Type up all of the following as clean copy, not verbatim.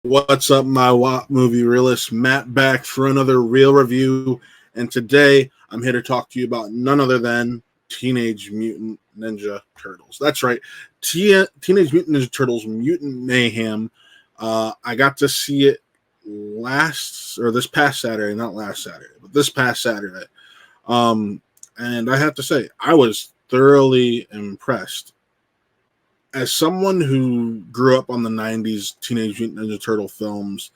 What's up, my WAP movie realist? Matt back for another real review, and today I'm here to talk to you about none other than Teenage Mutant Ninja Turtles. That's right, Teenage Mutant Ninja Turtles Mutant Mayhem. I got to see it this past Saturday, not last Saturday, but this past Saturday. And I have to say, I was thoroughly impressed as someone who grew up on the 90s Teenage Mutant Ninja Turtle films,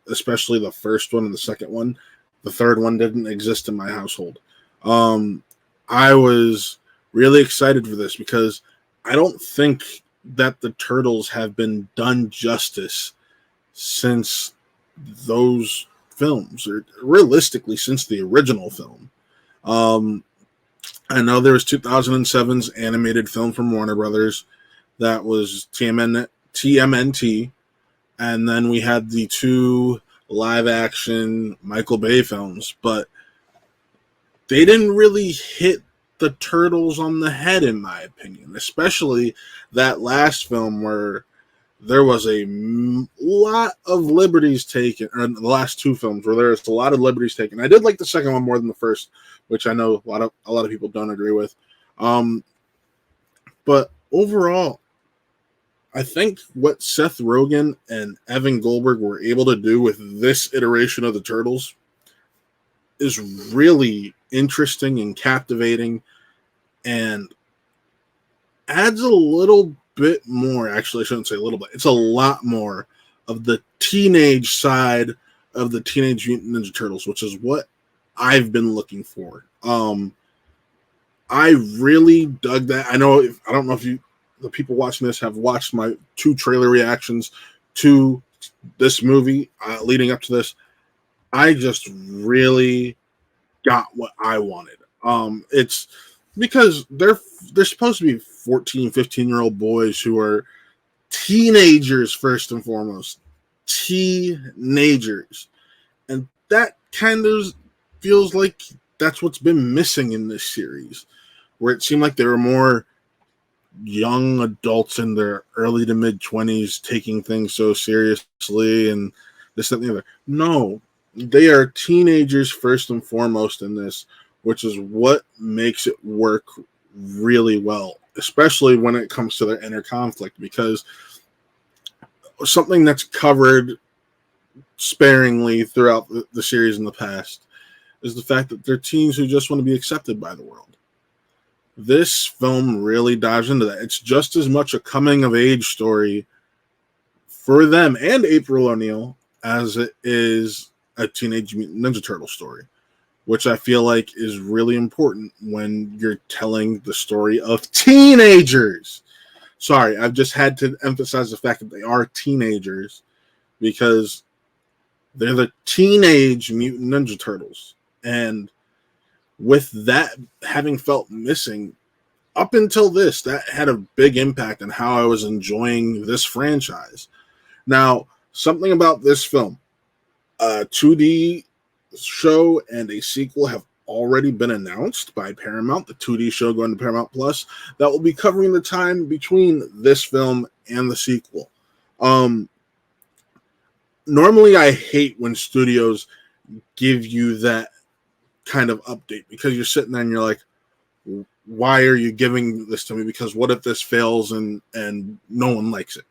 especially the first one and the second one, the third one didn't exist in my household. I was really excited for this because I don't think that the Turtles have been done justice since those films, or realistically, since the original film. I know there was 2007's animated film from Warner Brothers that was TMNT, and then we had the two live-action Michael Bay films, but they didn't really hit the Turtles on the head, in my opinion, especially that last film where there was a lot of liberties taken, or the last two films where there was a lot of liberties taken. I did like the second one more than the first, which I know a lot of people don't agree with. But overall, I think what Seth Rogen and Evan Goldberg were able to do with this iteration of the Turtles is really interesting and captivating, and adds a little bit more. Actually, I shouldn't say a little bit. It's a lot more of the teenage side of the Teenage Mutant Ninja Turtles, which is what I've been looking for. I really dug that. I don't know if the people watching this have watched my two trailer reactions to this movie leading up to this. I just really got what I wanted. It's because they're supposed to be 14, 15-year-old boys who are teenagers first and foremost. Teenagers. And that kind of feels like that's what's been missing in this series, where it seemed like they were more young adults in their early to mid 20s taking things so seriously and this, that, and the other. No, they are teenagers first and foremost in this, which is what makes it work really well, especially when it comes to their inner conflict, because something that's covered sparingly throughout the series in the past is the fact that they're teens who just want to be accepted by the world. This film really dives into that. It's just as much a coming-of-age story for them and April O'Neil as it is a Teenage Mutant Ninja Turtle story, which I feel like is really important when you're telling the story of teenagers. Sorry, I've just had to emphasize the fact that they are teenagers because they're the Teenage Mutant Ninja Turtles. And with that having felt missing up until this, that had a big impact on how I was enjoying this franchise. Now, something about this film, a 2D show and a sequel have already been announced by Paramount. The 2D show going to Paramount Plus that will be covering the time between this film and the sequel. Normally, I hate when studios give you that kind of update, because you're sitting there and you're like, why are you giving this to me? Because what if this fails and no one likes it?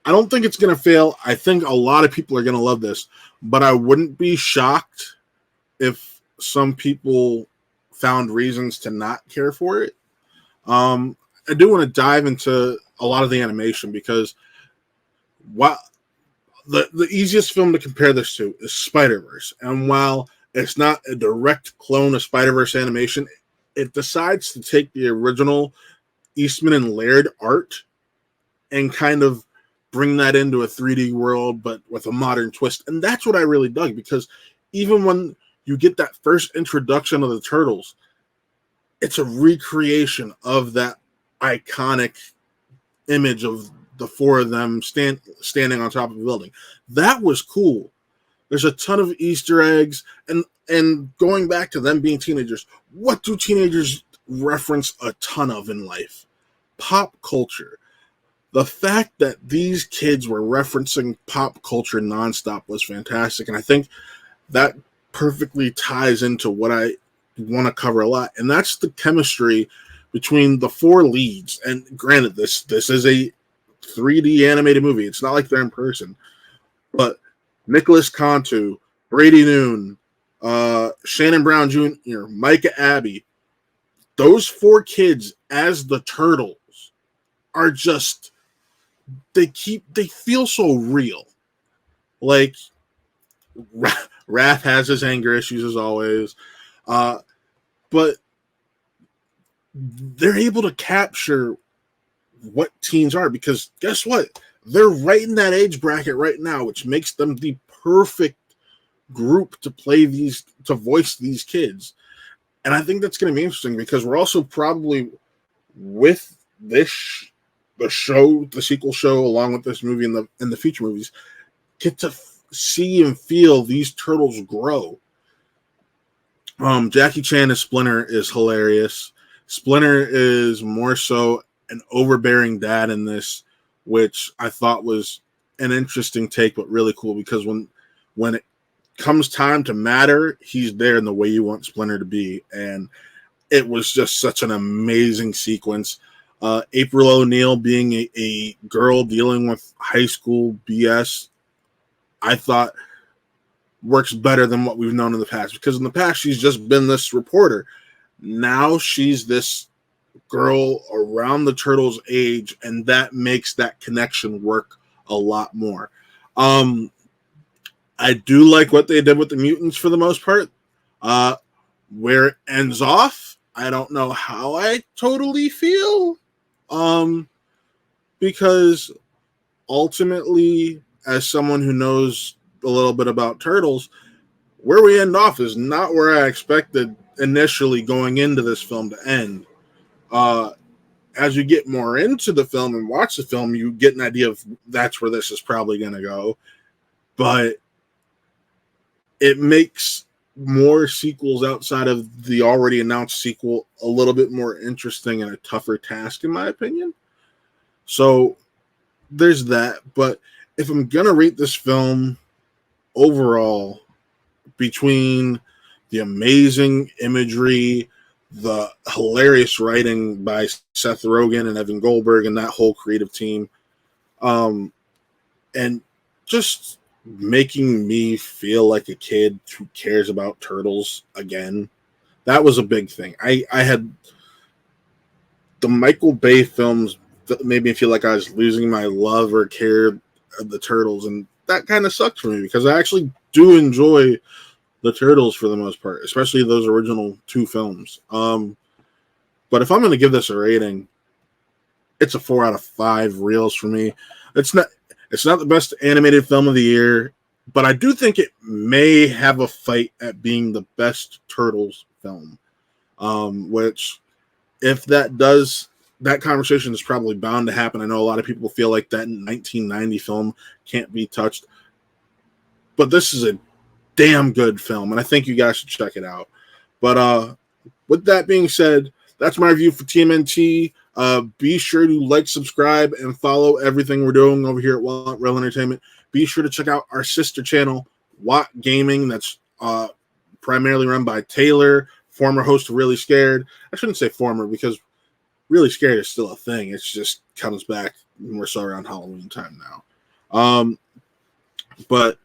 I don't think it's going to fail. I think a lot of people are going to love this, but I wouldn't be shocked if some people found reasons to not care for it. I do want to dive into a lot of the animation, because the easiest film to compare this to is Spider-Verse. And while it's not a direct clone of Spider-Verse animation, it decides to take the original Eastman and Laird art and kind of bring that into a 3D world, but with a modern twist. And that's what I really dug, because even when you get that first introduction of the Turtles, it's a recreation of that iconic image of the four of them standing on top of a building. That was cool. There's a ton of Easter eggs, and going back to them being teenagers, what do teenagers reference a ton of in life? Pop culture. the fact that these kids were referencing pop culture nonstop was fantastic. And I think that perfectly ties into what I want to cover a lot. And that's the chemistry between the four leads. And granted, this is a 3D animated movie. It's not like they're in person. But Nicholas Cantu, Brady Noon, Shannon Brown Jr., Micah Abbey, those four kids as the turtles are just, they feel so real. Like, Raph has his anger issues as always, but they're able to capture what teens are, because guess what? They're right in that age bracket right now, which makes them the perfect group to voice these kids. And I think that's going to be interesting, because we're also probably, with the sequel show, along with this movie and the future movies, get to see and feel these turtles grow. Jackie Chan as Splinter is hilarious. Splinter is more so an overbearing dad in this, which I thought was an interesting take, but really cool, because when it comes time to matter, he's there in the way you want Splinter to be. And it was just such an amazing sequence. April O'Neil being a girl dealing with high school BS, I thought works better than what we've known in the past, because in the past she's just been this reporter. Now she's this girl around the turtles' age, and that makes that connection work a lot more. I do like what they did with the mutants for the most part. Where it ends off, I don't know how I totally feel. Because ultimately, as someone who knows a little bit about turtles, where we end off is not where I expected initially going into this film to end. As you get more into the film and watch the film, you get an idea of that's where this is probably going to go. But it makes more sequels outside of the already announced sequel a little bit more interesting and a tougher task, in my opinion. So there's that. But if I'm going to rate this film overall, between the amazing imagery, the hilarious writing by Seth Rogen and Evan Goldberg and that whole creative team, and just making me feel like a kid who cares about turtles again, that was a big thing. I had the Michael Bay films that made me feel like I was losing my love or care of the turtles, and that kind of sucked for me, because I actually do enjoy the turtles for the most part, especially those original two films. But if I'm going to give this a rating, it's a 4 out of 5 reels for me. It's not the best animated film of the year, but I do think it may have a fight at being the best Turtles film. Which, if that does, that conversation is probably bound to happen. I know a lot of people feel like that 1990 film can't be touched, but this is a damn good film, and I think you guys should check it out. But with that being said, that's my review for TMNT. Be sure to like, subscribe, and follow everything we're doing over here at Watt Real Entertainment. Be sure to check out our sister channel, Watt Gaming, that's primarily run by Taylor, former host of Really Scared. I shouldn't say former, because Really Scared is still a thing. It just comes back more so around Halloween time now. But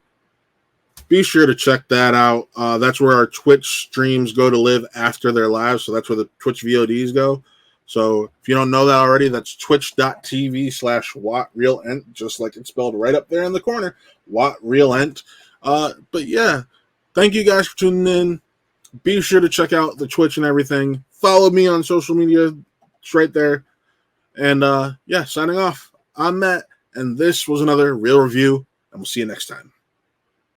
be sure to check that out. That's where our Twitch streams go to live after their lives. So that's where the Twitch VODs go. So if you don't know that already, that's twitch.tv/WattRealEnt, just like it's spelled right up there in the corner, WattRealEnt. But yeah, thank you guys for tuning in. Be sure to check out the Twitch and everything. Follow me on social media. It's right there. And yeah, signing off. I'm Matt, and this was another Real Review, and we'll see you next time.